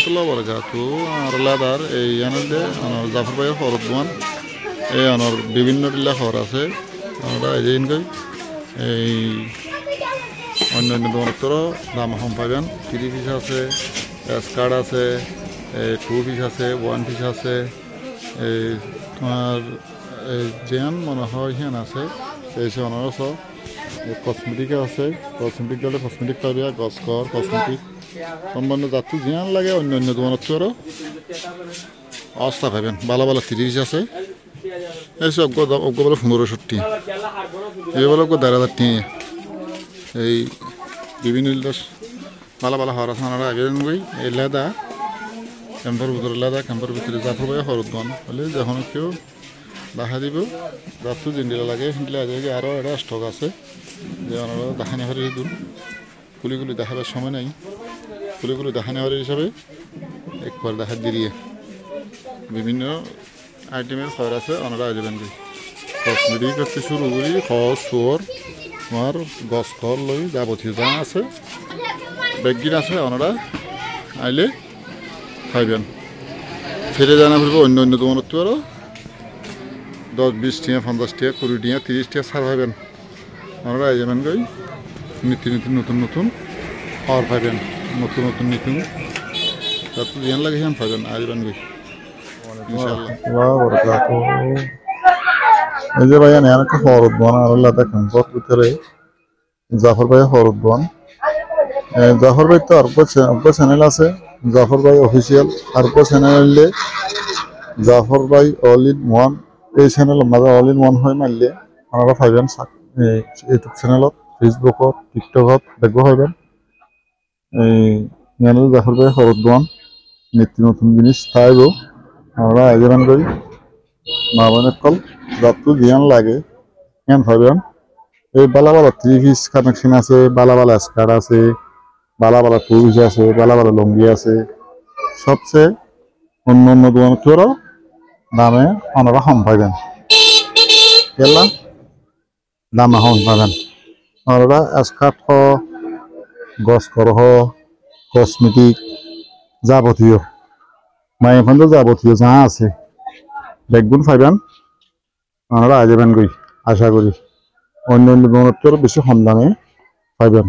রহমতুল্লাহ বারাকাতু আর লাদার এই আনন্দে আমার জাফর ভাইয়ের হরদওয়ান এই আমার বিভিন্ন টিলা খবর আছে আমরা এই যে এই অন্য অন্য দোকানেরও দাম কম পাবেন 3 পিস আছে স্কার্ট আছে 2 পিস আছে 1 পিস আছে এই তোমার যেন মনে হয় হ্যান আছে এই সে অনারস কসমেটিক আছে কসমেটিক গেলে কসমেটিক পাবে গসকর কসমেটিক সম্বন্ধে যাত্রী জিয়ান লাগে অন্য অন্য দোকানেরও অবস্থা পাবেন ভালো ভালো 30 আছে এইসব অজ্ঞ বলে 1560 এই বলে 1000 এই বিভিন্ন ভালো ভালো হওয়ার আছে আপনারা আগে বই এই লেদা ক্যাম্পার ভিতরে জাফর ভাই হরদওয়ান বলে যখন কেউ দেখা দিব যাত্রী জিন্দিলা লাগে হিন্দিলা আগে আরও একটা স্টক আছে যে ওনারা দেখানি হওয়ার দূর কুলিগুলি দেখাবার সময় নাই কুলিগুলি দেখানি হওয়ার হিসাবে একবার দেখা দিয়ে বিভিন্ন আইটেমের খবর আছে ওনারা আসবেন কি কসমেটিক হচ্ছে শুরু করি খস চোর আমার গছ খর লই যাবতীয় যা আছে ব্যাগগিট আছে ওনারা আইলে খাইবেন ফিরে জানা ফিরব অন্য অন্য দোকানের তো আরও 10-20 টাকা 50 টাকা 20 টাকা 30 টাকা ছাড় পাইবেন ওনারা আসবেন গই নীতি নতুন নতুন খাওয়ার পাইবেন নতুন নীতি তার তো জ্ঞান লাগে হ্যাঁ পাইবেন আসবেন গই এই যে ভাইয়া নেন একটা হরদওয়ান আর দেখেন ভিতরে জাফর ভাই হরদওয়ান জাফর ভাই তো আরো চ্যানেল আছে জাফর ভাই অফিসিয়াল আরো চ্যানেল জাফর ভাই অল ইন ওয়ান এই চ্যানেল মাঝে অল ইন ওয়ান হয় মারলে আপনারা পাইবেন ইউটিউব চ্যানেলত ফেসবুকত টিকটকত দেখব পাইবেন এই চ্যানেল জাফর ভাই হরদওয়ান নিত্য নতুন জিনিস পাইব আমরা আয়োজন করি মা বোনের কল যত জ্ঞান লাগে জ্ঞান পাইবেন এই বালা বালা 3 পিস কানেকশন আছে বালা বালা স্কার্ট আছে বালা বালা 2 পিস আছে বালা বালা লুঙ্গি আছে সবচেয়ে অন্য অন্য দোকানেরও দামে ওনারা কম পাইবেন কেলা দামে কম পাবেন ওনারা স্কার্ট হ গসকর হ কসমেটিক যাবতীয় মায়ের ফোন যাবতীয় যা আছে ব্যাগগুন পাইবেন ওনারা আসবেন গই আশা করি অন্য অন্য দোকানের বেশি কম দামে পাইবেন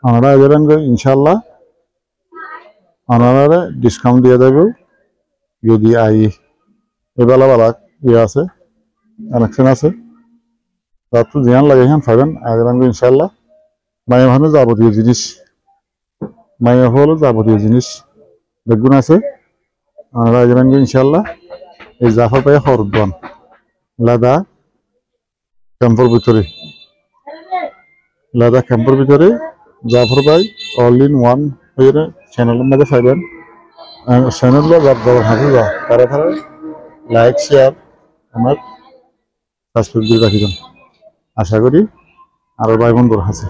ওনারা আসবেন গই ইনশাল্লাহ ওনারা ডিসকাউন্ট দিয়ে দেবে যদি আই এবেলা বেলা ইয়ে আছে কানেকশন আছে তার তো ধ্যান লাগে হ্যাঁ পাইবেন আসবেন গই ইনশাল্লাহ মায়ের ফোনে যাবতীয় জিনিস মায়ের হলো যাবতীয় জিনিস বেগুন আছে আমরা আসবেন গই ইনশাল্লাহ এই জাফর ভাই হরদওয়ান লাদা ক্যাম্পের ভিতরে জাফর ভাই অল ইন ওয়ান হয়ে চ্যানেলের মধ্যে পাইবেন চ্যানেলগুলো হাসি যা তারা লাইক শেয়ার আমার সাবস্ক্রাইব করে রাখিবেন আশা করি আরো ভাই বন্ধুর আছে